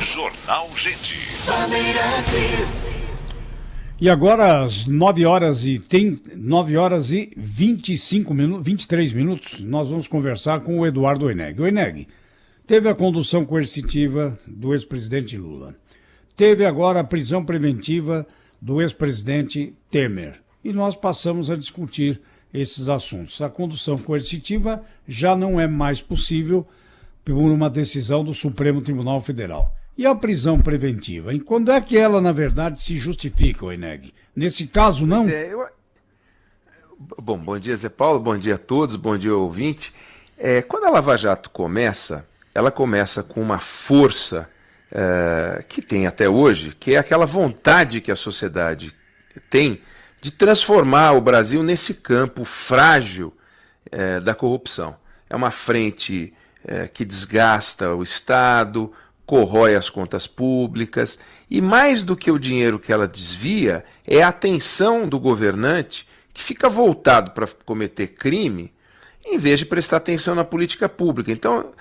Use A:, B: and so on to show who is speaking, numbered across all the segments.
A: Jornal Gente.
B: E agora às 9 horas e 23 minutos, nós vamos conversar com o Eduardo Oineg. O Oineg teve a condução coercitiva do ex-presidente Lula. Teve agora a prisão preventiva do ex-presidente Temer. E nós passamos a discutir esses assuntos. A condução coercitiva já não é mais possível por uma decisão do Supremo Tribunal Federal. E a prisão preventiva? E quando é que ela, na verdade, se justifica, Oineg? Nesse caso, não?
C: Bom, bom dia, Zé Paulo, bom dia a todos, bom dia, ouvinte. Quando a Lava Jato começa, ela começa com uma força que tem até hoje, que é aquela vontade que a sociedade tem de transformar o Brasil nesse campo frágil da corrupção. É uma frente que desgasta o Estado, corrói as contas públicas, e mais do que o dinheiro que ela desvia, é a atenção do governante que fica voltado para cometer crime, em vez de prestar atenção na política pública. Então,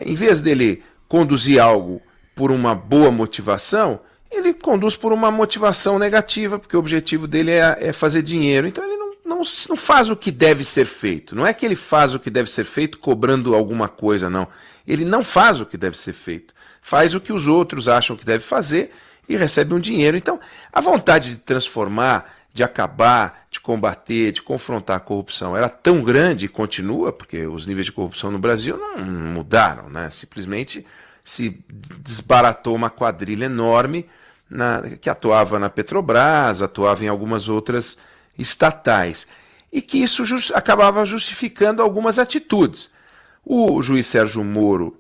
C: em vez dele conduzir algo por uma boa motivação, ele conduz por uma motivação negativa, porque o objetivo dele é fazer dinheiro. Então ele não faz o que deve ser feito. Não é que ele faz o que deve ser feito cobrando alguma coisa, não. Ele não faz o que deve ser feito. Faz o que os outros acham que deve fazer e recebe um dinheiro. Então, a vontade de transformar, de acabar, de combater, de confrontar a corrupção era tão grande e continua, porque os níveis de corrupção no Brasil não mudaram, né? Simplesmente se desbaratou uma quadrilha enorme que atuava na Petrobras, atuava em algumas outras estatais, e que isso acabava justificando algumas atitudes. O juiz Sérgio Moro,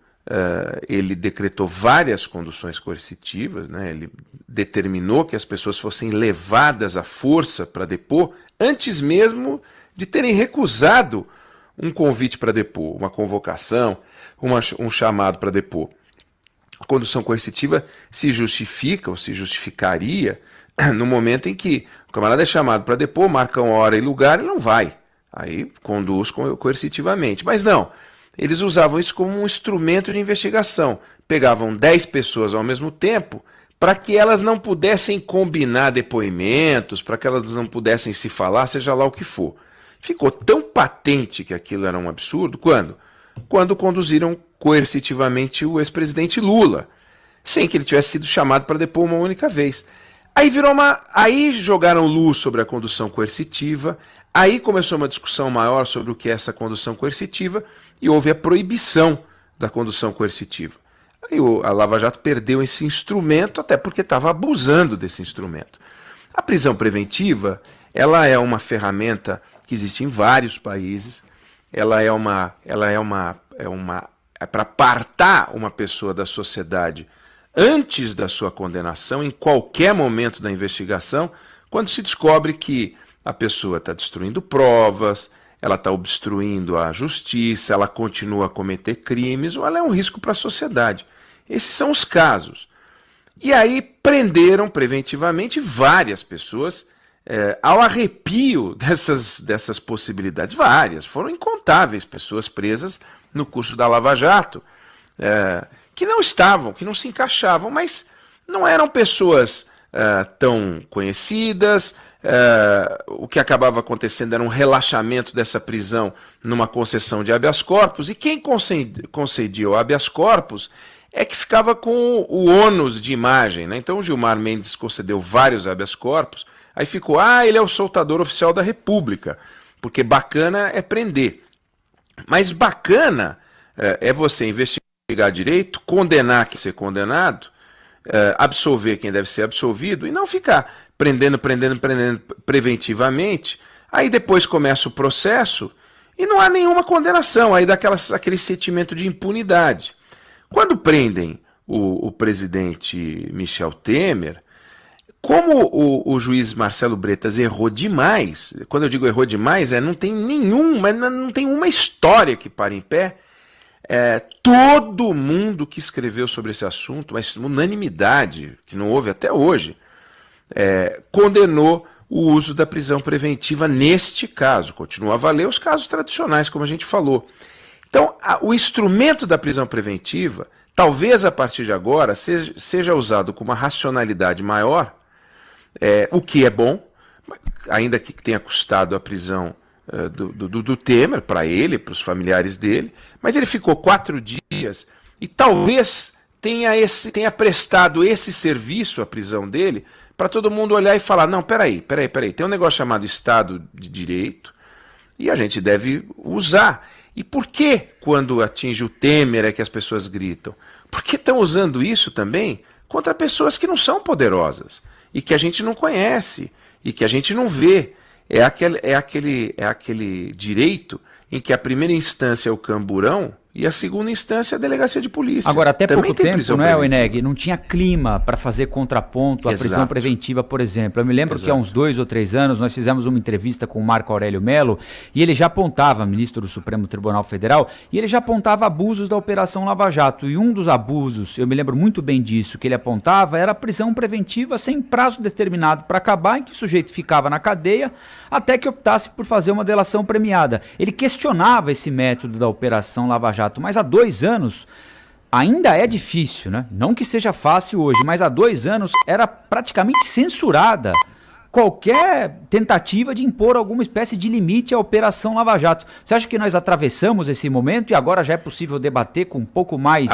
C: ele decretou várias conduções coercitivas, né? Ele determinou que as pessoas fossem levadas à força para depor, antes mesmo de terem recusado um convite para depor, uma convocação, um chamado para depor. A condução coercitiva se justifica ou se justificaria no momento em que o camarada é chamado para depor, marca uma hora e lugar e não vai. Aí conduz coercitivamente. Mas não, eles usavam isso como um instrumento de investigação. Pegavam 10 pessoas ao mesmo tempo para que elas não pudessem combinar depoimentos, para que elas não pudessem se falar, seja lá o que for. Ficou tão patente que aquilo era um absurdo quando conduziram coercitivamente o ex-presidente Lula, sem que ele tivesse sido chamado para depor uma única vez. Aí jogaram luz sobre a condução coercitiva, aí começou uma discussão maior sobre o que é essa condução coercitiva e houve a proibição da condução coercitiva. Aí a Lava Jato perdeu esse instrumento, até porque estava abusando desse instrumento. A prisão preventiva, ela é uma ferramenta que existe em vários países. Ela é para apartar uma pessoa da sociedade antes da sua condenação, em qualquer momento da investigação, quando se descobre que a pessoa está destruindo provas, ela está obstruindo a justiça, ela continua a cometer crimes, ou ela é um risco para a sociedade. Esses são os casos. E aí prenderam preventivamente várias pessoas ao arrepio dessas possibilidades. Várias, foram incontáveis pessoas presas no curso da Lava Jato, que não se encaixavam, mas não eram pessoas tão conhecidas. O que acabava acontecendo era um relaxamento dessa prisão numa concessão de habeas corpus, e quem concedia o habeas corpus é que ficava com o ônus de imagem, né? Então o Gilmar Mendes concedeu vários habeas corpus, aí ficou, ele é o soltador oficial da República, porque bacana é prender. Mas bacana é você investigar direito, condenar quem ser condenado, absolver quem deve ser absolvido, e não ficar prendendo preventivamente. Aí depois começa o processo e não há nenhuma condenação, aí dá aquele sentimento de impunidade. Quando prendem o presidente Michel Temer, como o juiz Marcelo Bretas errou demais, quando eu digo errou demais, não tem uma história que pare em pé, todo mundo que escreveu sobre esse assunto, mas unanimidade, que não houve até hoje, condenou o uso da prisão preventiva neste caso. Continua a valer os casos tradicionais, como a gente falou. Então, o instrumento da prisão preventiva talvez a partir de agora seja usado com uma racionalidade maior, o que é bom, ainda que tenha custado a prisão do Temer, para ele, para os familiares dele, mas ele ficou 4 dias e talvez tenha prestado esse serviço à prisão dele para todo mundo olhar e falar, não, peraí, tem um negócio chamado Estado de Direito e a gente deve usar. E por que quando atinge o Temer é que as pessoas gritam? Porque estão usando isso também contra pessoas que não são poderosas e que a gente não conhece e que a gente não vê. É aquele direito em que a primeira instância é o camburão e a segunda instância é a delegacia de polícia.
A: Agora, até
C: também
A: pouco tempo, não é, Oeneg? Não tinha clima para fazer contraponto à prisão preventiva, por exemplo. Eu me lembro que há uns 2 ou 3 anos nós fizemos uma entrevista com o Marco Aurélio Mello e ele já apontava, ministro do Supremo Tribunal Federal, e ele já apontava abusos da Operação Lava Jato. E um dos abusos, eu me lembro muito bem disso, que ele apontava era a prisão preventiva sem prazo determinado para acabar, em que o sujeito ficava na cadeia até que optasse por fazer uma delação premiada. Ele questionava esse método da Operação Lava Jato. Mas há 2 anos ainda é difícil, né? Não que seja fácil hoje, mas há 2 anos era praticamente censurada qualquer tentativa de impor alguma espécie de limite à Operação Lava Jato. Você acha que nós atravessamos esse momento e agora já é possível debater com um pouco mais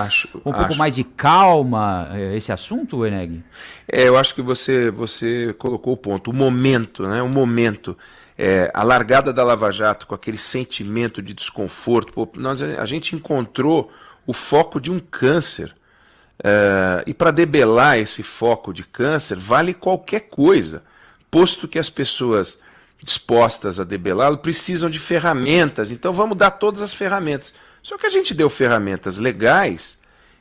A: de calma esse assunto, Oeneg?
C: Eu acho que você colocou o ponto, o momento, né? O momento. A largada da Lava Jato com aquele sentimento de desconforto, a gente encontrou o foco de um câncer, e para debelar esse foco de câncer vale qualquer coisa, posto que as pessoas dispostas a debelá-lo precisam de ferramentas, então vamos dar todas as ferramentas. Só que a gente deu ferramentas legais,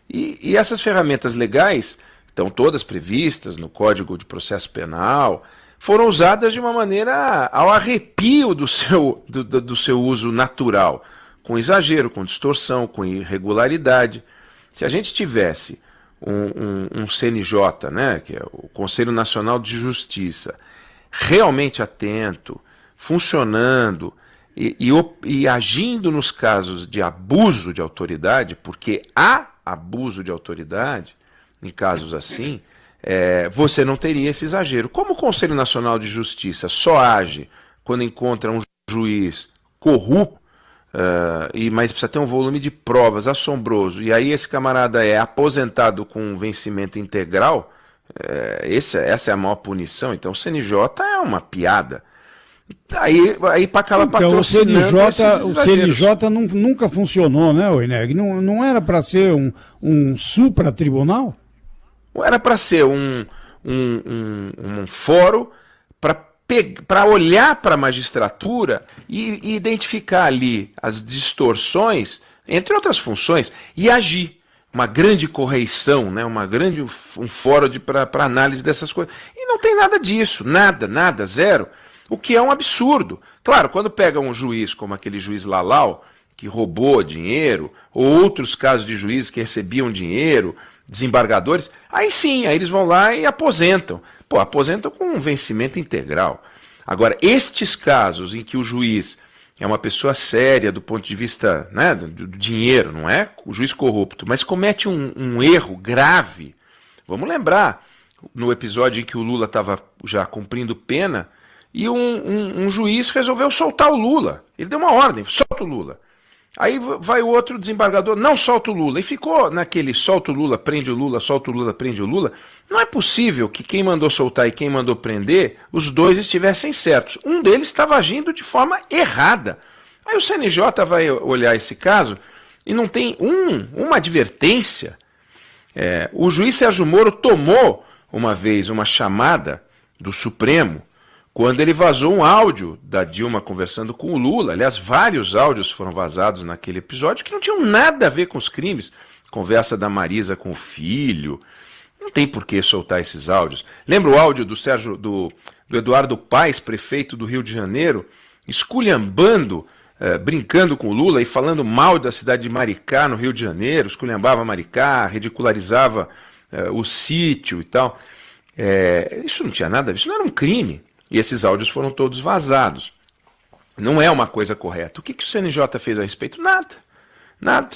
C: e essas ferramentas legais estão todas previstas no Código de Processo Penal, foram usadas de uma maneira ao arrepio do seu uso natural, com exagero, com distorção, com irregularidade. Se a gente tivesse um CNJ, né, que é o Conselho Nacional de Justiça, realmente atento, funcionando e agindo nos casos de abuso de autoridade, porque há abuso de autoridade em casos assim, você não teria esse exagero. Como o Conselho Nacional de Justiça só age quando encontra um juiz corrupto, mas precisa ter um volume de provas assombroso, e aí esse camarada é aposentado com um vencimento integral, essa é a maior punição, então o CNJ é uma piada. Aí acaba patrocinando
B: o CNJ nunca funcionou, né, Oeneg? Não era para ser um supra-tribunal?
C: Era para ser um fórum para olhar para a magistratura e identificar ali as distorções, entre outras funções, e agir. Uma grande correição, né? Um fórum para análise dessas coisas. E não tem nada disso, nada, zero. O que é um absurdo. Claro, quando pega um juiz como aquele juiz Lalau, que roubou dinheiro, ou outros casos de juízes que recebiam dinheiro, desembargadores, aí sim, aí eles vão lá e aposentam. Aposentam com um vencimento integral. Agora, estes casos em que o juiz é uma pessoa séria do ponto de vista, né, do dinheiro, não é o juiz corrupto, mas comete um erro grave. Vamos lembrar, no episódio em que o Lula estava já cumprindo pena, e um juiz resolveu soltar o Lula. Ele deu uma ordem, solta o Lula. Aí vai o outro desembargador, não solta o Lula. E ficou naquele solta o Lula, prende o Lula, solta o Lula, prende o Lula. Não é possível que quem mandou soltar e quem mandou prender, os dois estivessem certos. Um deles estava agindo de forma errada. Aí o CNJ vai olhar esse caso e não tem uma advertência. O juiz Sérgio Moro tomou uma vez uma chamada do Supremo quando ele vazou um áudio da Dilma conversando com o Lula. Aliás, vários áudios foram vazados naquele episódio que não tinham nada a ver com os crimes. Conversa da Marisa com o filho. Não tem por que soltar esses áudios. Lembra o áudio do Eduardo Paes, prefeito do Rio de Janeiro, esculhambando, brincando com o Lula e falando mal da cidade de Maricá, no Rio de Janeiro, esculhambava Maricá, ridicularizava o sítio e tal. Isso não tinha nada a ver, isso não era um crime. E esses áudios foram todos vazados. Não é uma coisa correta. O que o CNJ fez a respeito? Nada.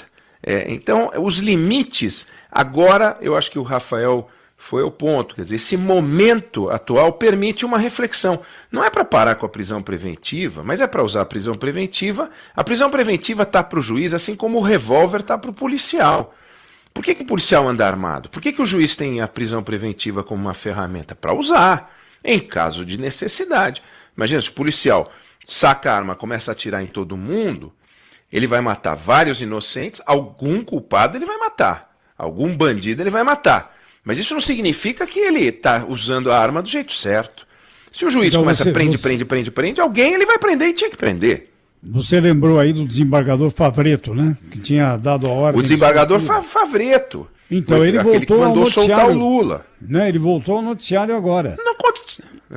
C: Então, os limites, agora eu acho que o Rafael foi ao ponto, quer dizer, esse momento atual permite uma reflexão. Não é para parar com a prisão preventiva, mas é para usar a prisão preventiva. A prisão preventiva está para o juiz, assim como o revólver está para o policial. Por que o policial anda armado? Por que o juiz tem a prisão preventiva como uma ferramenta? Para usar, em caso de necessidade. Imagina, se o policial saca a arma, começa a atirar em todo mundo, ele vai matar vários inocentes, algum culpado ele vai matar, algum bandido ele vai matar. Mas isso não significa que ele está usando a arma do jeito certo. Se o juiz então começa a prende, alguém ele vai prender e tinha que prender.
B: Você lembrou aí do desembargador Favreto, né? Que tinha dado a ordem...
C: O desembargador Favreto.
B: Então ele voltou ao noticiário.
C: Soltar o Lula.
B: Né? Ele voltou ao noticiário agora.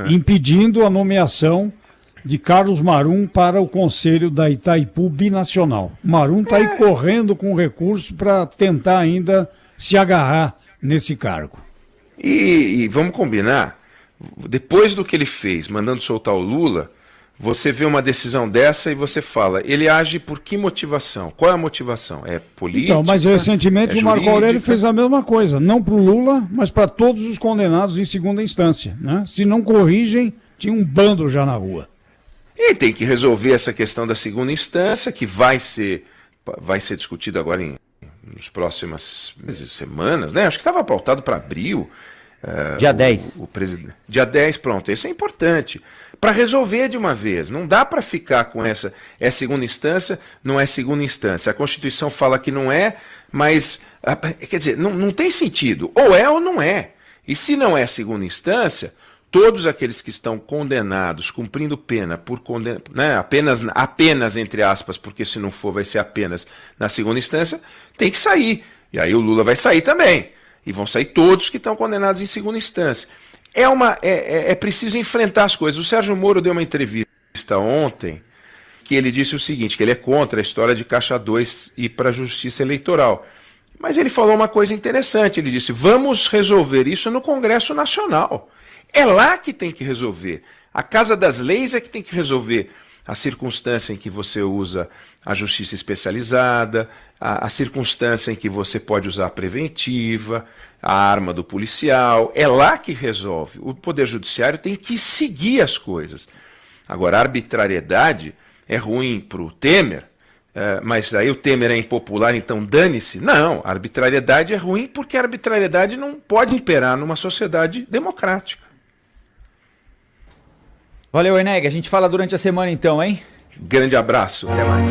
B: Impedindo a nomeação de Carlos Marum para o conselho da Itaipu Binacional. Marum está aí correndo com recurso para tentar ainda se agarrar nesse cargo.
C: E vamos combinar, depois do que ele fez, mandando soltar o Lula, você vê uma decisão dessa e você fala, ele age por que motivação? Qual é a motivação? É política?
B: Então, mas recentemente o Marco Aurélio fez a mesma coisa, não para o Lula, mas para todos os condenados em segunda instância. Né? Se não corrigem, tinha um bando já na rua.
C: E tem que resolver essa questão da segunda instância, que vai ser discutido agora nas próximas semanas, né? Acho que estava pautado para abril.
A: Dia 10.
C: Dia 10, pronto. Isso é importante. Para resolver de uma vez. Não dá para ficar com essa. É segunda instância, não é segunda instância. A Constituição fala que não é, mas. Quer dizer, não tem sentido. Ou é ou não é. E se não é segunda instância, todos aqueles que estão condenados, cumprindo pena, né, apenas entre aspas, porque se não for vai ser apenas na segunda instância, tem que sair. E aí o Lula vai sair também. E vão sair todos que estão condenados em segunda instância. É preciso enfrentar as coisas. O Sérgio Moro deu uma entrevista ontem que ele disse o seguinte, que ele é contra a história de Caixa 2 ir para a Justiça Eleitoral. Mas ele falou uma coisa interessante, ele disse, vamos resolver isso no Congresso Nacional. É lá que tem que resolver. A Casa das Leis é que tem que resolver a circunstância em que você usa a justiça especializada, a circunstância em que você pode usar a preventiva, a arma do policial. É lá que resolve. O Poder Judiciário tem que seguir as coisas. Agora, a arbitrariedade é ruim para o Temer, mas aí o Temer é impopular, então dane-se. Não, a arbitrariedade é ruim porque a arbitrariedade não pode imperar numa sociedade democrática.
A: Valeu, Eneg. A gente fala durante a semana então, hein?
C: Grande abraço. Até mais.